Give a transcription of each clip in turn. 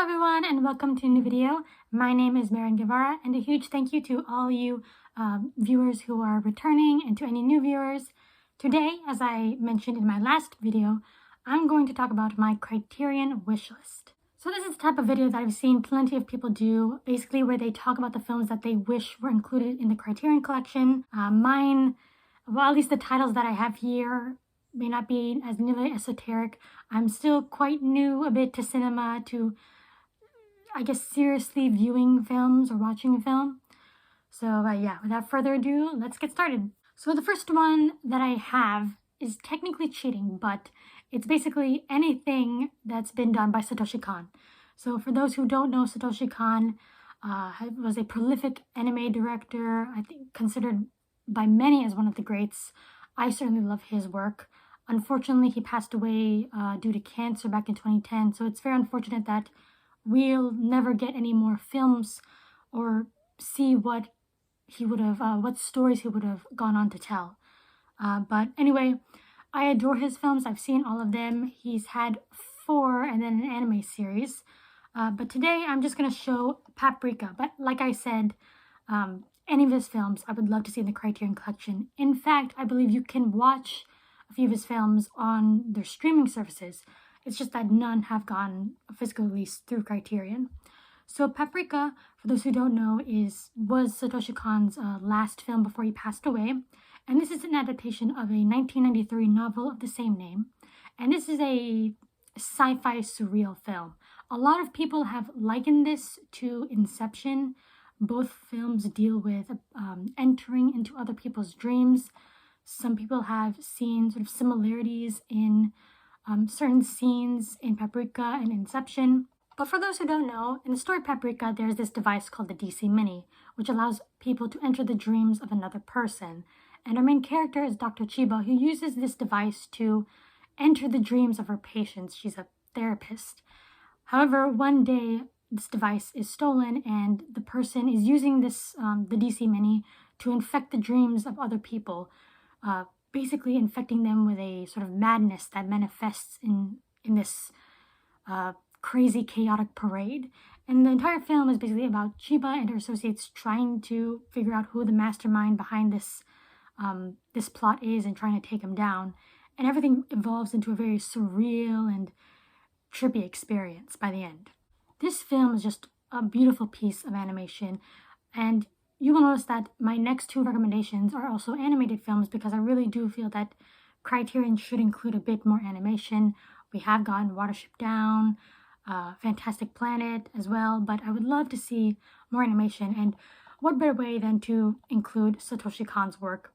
everyone and welcome to a new video. My name is Maren Guevara and a huge thank you to all you viewers who are returning and to any new viewers. Today, as I mentioned in my last video, I'm going to talk about my Criterion wishlist. So this is the type of video that I've seen plenty of people do, basically where they talk about the films that they wish were included in the Criterion collection. Mine, well, at least the titles that I have here may not be as nearly esoteric. I'm still quite new a bit to cinema, to, I guess, seriously viewing films or watching a film. So yeah, without further ado, let's get started. So the first one that I have is technically cheating, but it's basically anything that's been done by Satoshi Kon. So for those who don't know, Satoshi Kon was a prolific anime director, I think considered by many as one of the greats. I certainly love his work. Unfortunately, he passed away due to cancer back in 2010, so it's very unfortunate that we'll never get any more films or see what he would have, what stories he would have gone on to tell. But anyway, I adore his films. I've seen all of them. He's had 4 and then an anime series. But today I'm just going to show Paprika. But like I said, any of his films I would love to see in the Criterion collection. In fact, I believe you can watch a few of his films on their streaming services. It's just that none have gotten a physical release through Criterion. So Paprika, for those who don't know, was Satoshi Kon's last film before he passed away. And this is an adaptation of a 1993 novel of the same name. And this is a sci-fi surreal film. A lot of people have likened this to Inception. Both films deal with entering into other people's dreams. Some people have seen sort of similarities in certain scenes in Paprika and Inception. But for those who don't know, in the story Paprika, there's this device called the DC Mini, which allows people to enter the dreams of another person. And our main character is Dr. Chiba, who uses this device to enter the dreams of her patients. She's a therapist. However, one day, this device is stolen and the person is using this, the DC Mini, to infect the dreams of other people, basically infecting them with a sort of madness that manifests in this crazy, chaotic parade. And the entire film is basically about Chiba and her associates trying to figure out who the mastermind behind this plot is and trying to take him down. And everything evolves into a very surreal and trippy experience by the end. This film is just a beautiful piece of animation, and you will notice that my next 2 recommendations are also animated films because I really do feel that Criterion should include a bit more animation. We have gotten Watership Down, Fantastic Planet as well, but I would love to see more animation, and what better way than to include Satoshi Kon's work.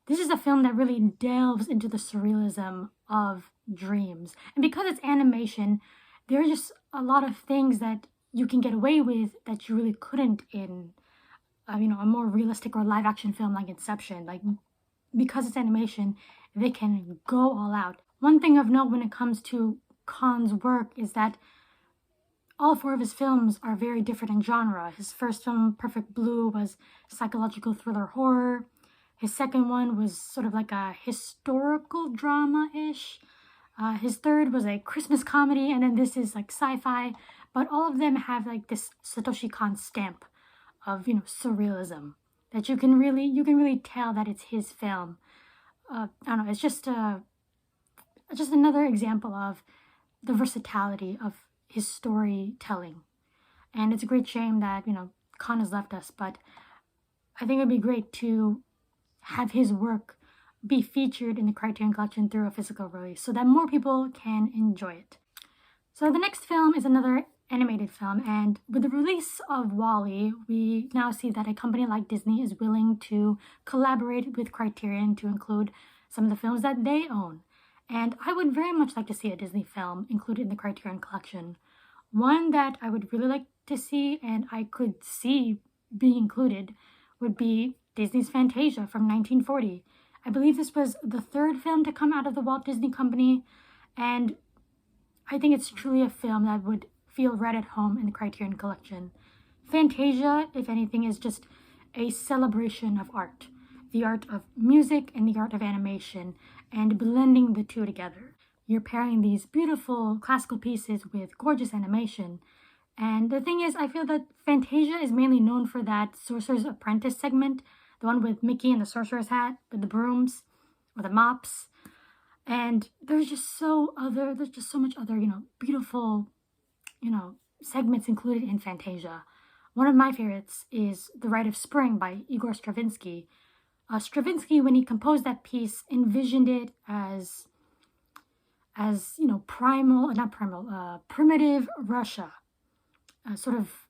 This is a film that really delves into the surrealism of dreams, and because it's animation, there are just a lot of things that you can get away with that you really couldn't in a more realistic or live action film like Inception. Like, because it's animation, they can go all out. One thing of note when it comes to Kon's work is that all 4 of his films are very different in genre. His first film, Perfect Blue, was psychological thriller horror. His second one was sort of like a historical drama-ish. His third was a Christmas comedy, and then this is like sci-fi. But all of them have like this Satoshi Kon stamp of surrealism that you can really tell that it's his film. I don't know. It's just another example of the versatility of his storytelling, and it's a great shame that Kon has left us. But I think it would be great to have his work be featured in the Criterion collection through a physical release so that more people can enjoy it. So the next film is another animated film, and with the release of WALL-E, we now see that a company like Disney is willing to collaborate with Criterion to include some of the films that they own. And I would very much like to see a Disney film included in the Criterion collection. One that I would really like to see and I could see being included would be Disney's Fantasia from 1940. I believe this was the 3rd film to come out of the Walt Disney Company, and I think it's truly a film that would feel right at home in the Criterion collection. Fantasia, if anything, is just a celebration of art. The art of music and the art of animation, and blending the 2 together. You're pairing these beautiful classical pieces with gorgeous animation And the thing is, I feel that Fantasia is mainly known for that Sorcerer's Apprentice segment, the one with Mickey and the sorcerer's hat, with the brooms, or the mops. And there's just so much other, beautiful, segments included in Fantasia. One of my favorites is The Rite of Spring by Igor Stravinsky. Stravinsky, when he composed that piece, envisioned it as primitive Russia, sort of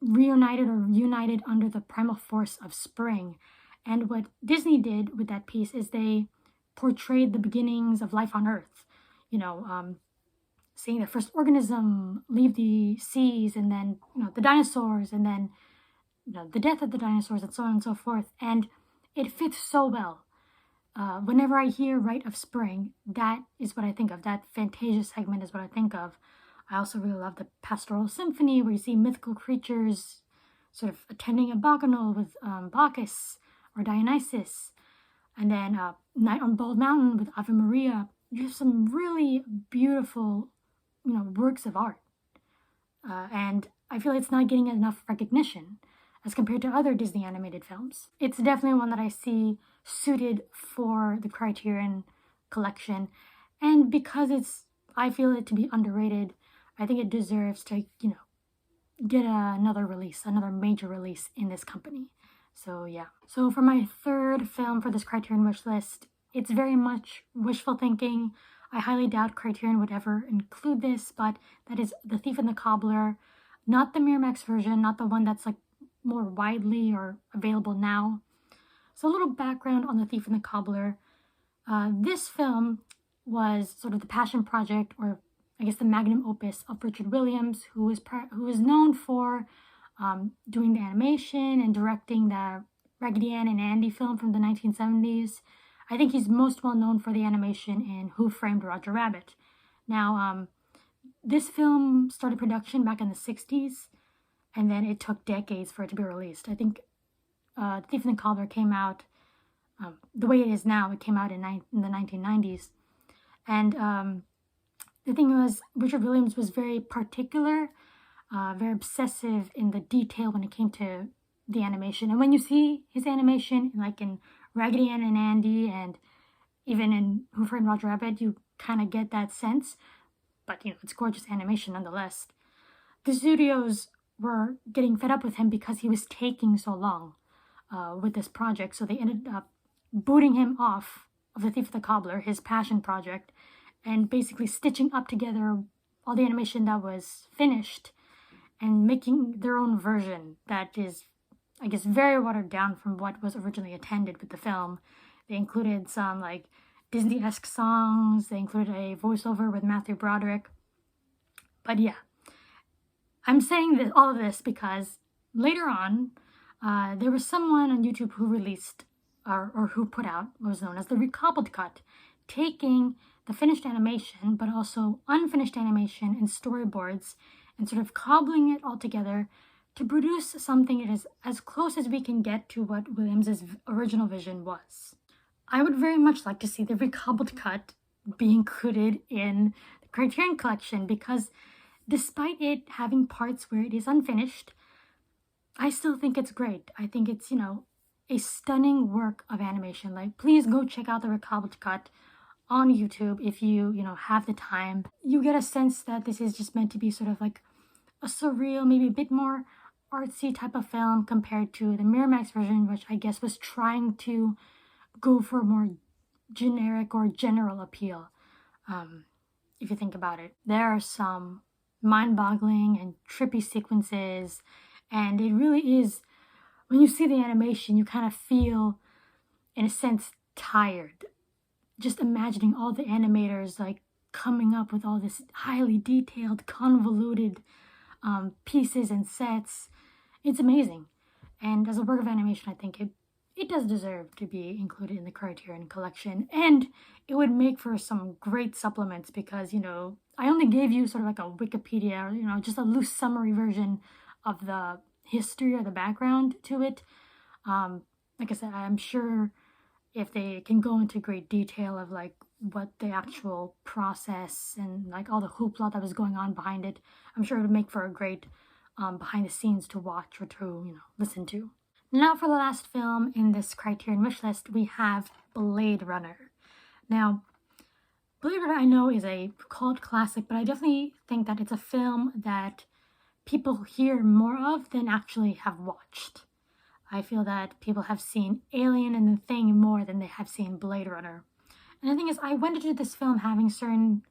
reunited or united under the primal force of spring. And what Disney did with that piece is they portrayed the beginnings of life on Earth, seeing the first organism leave the seas, and then the dinosaurs, and then the death of the dinosaurs, and so on and so forth. And it fits so well. Whenever I hear Rite of Spring, that is what I think of. That Fantasia segment is what I think of. I also really love the Pastoral Symphony, where you see mythical creatures sort of attending a bacchanal with Bacchus or Dionysus. And then Night on Bald Mountain with Ave Maria. You have some really beautiful, works of art. And I feel it's not getting enough recognition as compared to other Disney animated films. It's definitely one that I see suited for the Criterion collection. And because I feel it to be underrated, I think it deserves to, get another major release in this company. So yeah. So for my third film for this Criterion wish list, it's very much wishful thinking. I highly doubt Criterion would ever include this, but that is The Thief and the Cobbler. Not the Miramax version, not the one that's more widely or available now. So a little background on The Thief and the Cobbler. This film was sort of the passion project, or I guess the magnum opus of Richard Williams, who is known for doing the animation and directing the Raggedy Ann and Andy film from the 1970s. I think he's most well known for the animation in Who Framed Roger Rabbit. Now, this film started production back in the 60s, and then it took decades for it to be released. I think Thief and the Cobbler came out, the way it is now, it came out in the 1990s. And the thing was, Richard Williams was very particular, very obsessive in the detail when it came to the animation. And when you see his animation, like in Raggedy Ann and Andy, and even in Who Framed Roger Rabbit, you kind of get that sense. But, it's gorgeous animation nonetheless. The studios were getting fed up with him because he was taking so long with this project. So they ended up booting him off of The Thief and the Cobbler, his passion project, and basically stitching up together all the animation that was finished and making their own version that is, I guess, very watered down from what was originally intended with the film. They included some Disney-esque songs. They included a voiceover with Matthew Broderick. But yeah, I'm saying all of this because later on, there was someone on YouTube who released or who put out what was known as the Recobbled cut, taking the finished animation, but also unfinished animation and storyboards, and sort of cobbling it all together to produce something that is as close as we can get to what Williams' original vision was. I would very much like to see the Recobbled cut be included in the Criterion collection, because despite it having parts where it is unfinished, I still think it's great. I think it's, a stunning work of animation. Please go check out the Recobbled cut on YouTube if you, have the time. You get a sense that this is just meant to be sort of like a surreal, maybe a bit more artsy type of film compared to the Miramax version, which I guess was trying to go for a more generic or general appeal. If you think about it, there are some mind-boggling and trippy sequences, and it really is, when you see the animation, you kind of feel, in a sense, tired. Just imagining all the animators coming up with all this highly detailed, convoluted pieces and sets. It's amazing. And as a work of animation, I think it does deserve to be included in the Criterion collection. And it would make for some great supplements because, I only gave you sort of a Wikipedia, or, just a loose summary version of the history or the background to it. Like I said, I'm sure if they can go into great detail of like what the actual process and like all the hoopla that was going on behind it. I'm sure it would make for a great behind the scenes to watch or to, listen to. Now for the last film in this Criterion wish list, we have Blade Runner. Now, Blade Runner I know is a cult classic, but I definitely think that it's a film that people hear more of than actually have watched. I feel that people have seen Alien and The Thing more than they have seen Blade Runner. And the thing is, I went into this film having certain,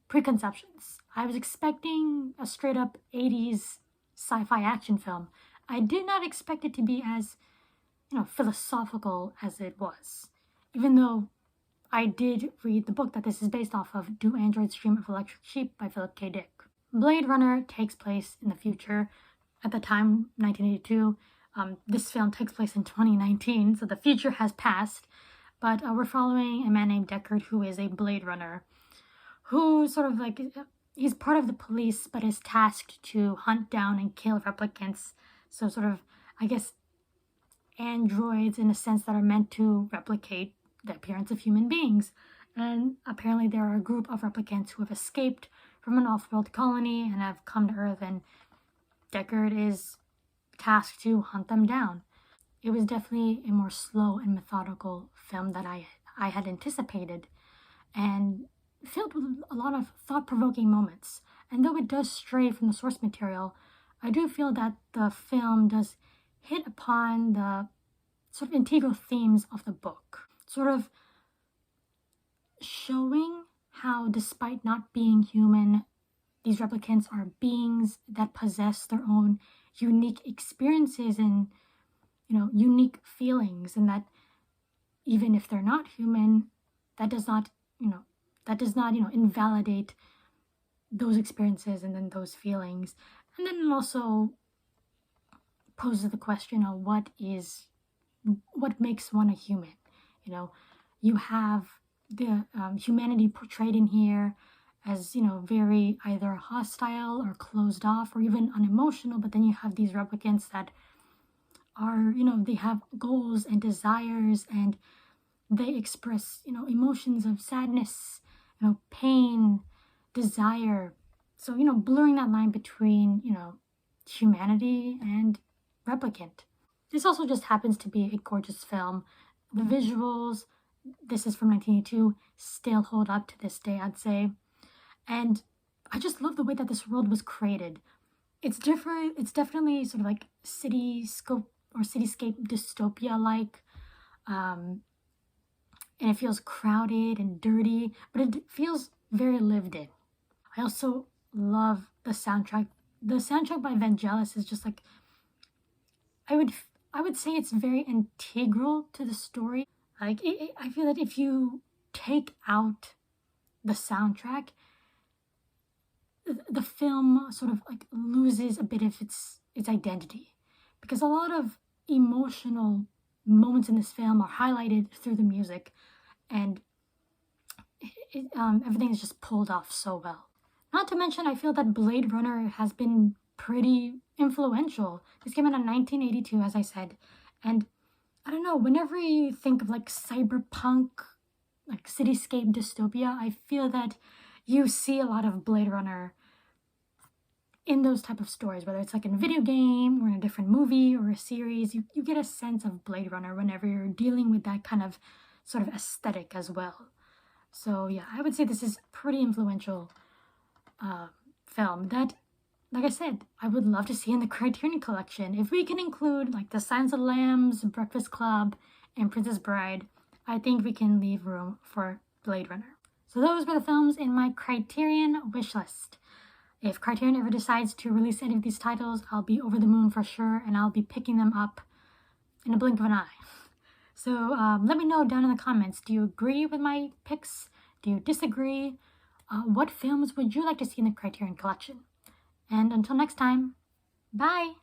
preconceptions. I was expecting a straight up 80s sci-fi action film. I did not expect it to be as, philosophical as it was. Even though I did read the book that this is based off of, Do Androids Dream of Electric Sheep by Philip K. Dick. Blade Runner takes place in the future. At the time, 1982. This film takes place in 2019, so the future has passed. But we're following a man named Deckard, who is a Blade Runner, who sort of like, he's part of the police, but is tasked to hunt down and kill replicants. So sort of, I guess, androids in a sense that are meant to replicate the appearance of human beings. And apparently there are a group of replicants who have escaped from an off-world colony and have come to Earth, and Deckard is tasked to hunt them down. It was definitely a more slow and methodical film than I had anticipated, and filled with a lot of thought-provoking moments. And though it does stray from the source material, I do feel that the film does hit upon the sort of integral themes of the book, sort of showing how, despite not being human, these replicants are beings that possess their own unique experiences and, unique feelings, and that even if they're not human, that does not invalidate those experiences and then those feelings. And then it also poses the question of what makes one a human. You have the humanity portrayed in here as, very either hostile or closed off or even unemotional, but then you have these replicants that are, they have goals and desires, and they express, emotions of sadness, pain, desire. So, blurring that line between, humanity and replicant. This also just happens to be a gorgeous film. The visuals, this is from 1982, still hold up to this day, I'd say. And I just love the way that this world was created. It's different. It's definitely sort of like cityscape dystopia-like. And it feels crowded and dirty, but it feels very lived in. I also love the soundtrack. The soundtrack by Vangelis is just like, I would say it's very integral to the story. Like, I feel that if you take out the soundtrack, the film sort of like loses a bit of its identity, because a lot of emotional moments in this film are highlighted through the music, and everything is just pulled off so well. Not to mention, I feel that Blade Runner has been pretty influential. This came out in 1982, as I said, and I don't know, whenever you think of like cyberpunk, like cityscape dystopia, I feel that you see a lot of Blade Runner in those type of stories, whether it's like in a video game or in a different movie or a series. You get a sense of Blade Runner whenever you're dealing with that kind of sort of aesthetic as well. So yeah, I would say this is pretty influential film that, like I said, I would love to see in the Criterion collection. If we can include like The Silence of the Lambs, Breakfast Club, and Princess Bride, I think we can leave room for Blade Runner. So those were the films in my Criterion wish list. If Criterion ever decides to release any of these titles, I'll be over the moon for sure, and I'll be picking them up in a blink of an eye. So let me know down in the comments, do you agree with my picks? Do you disagree? What films would you like to see in the Criterion collection? And until next time, bye!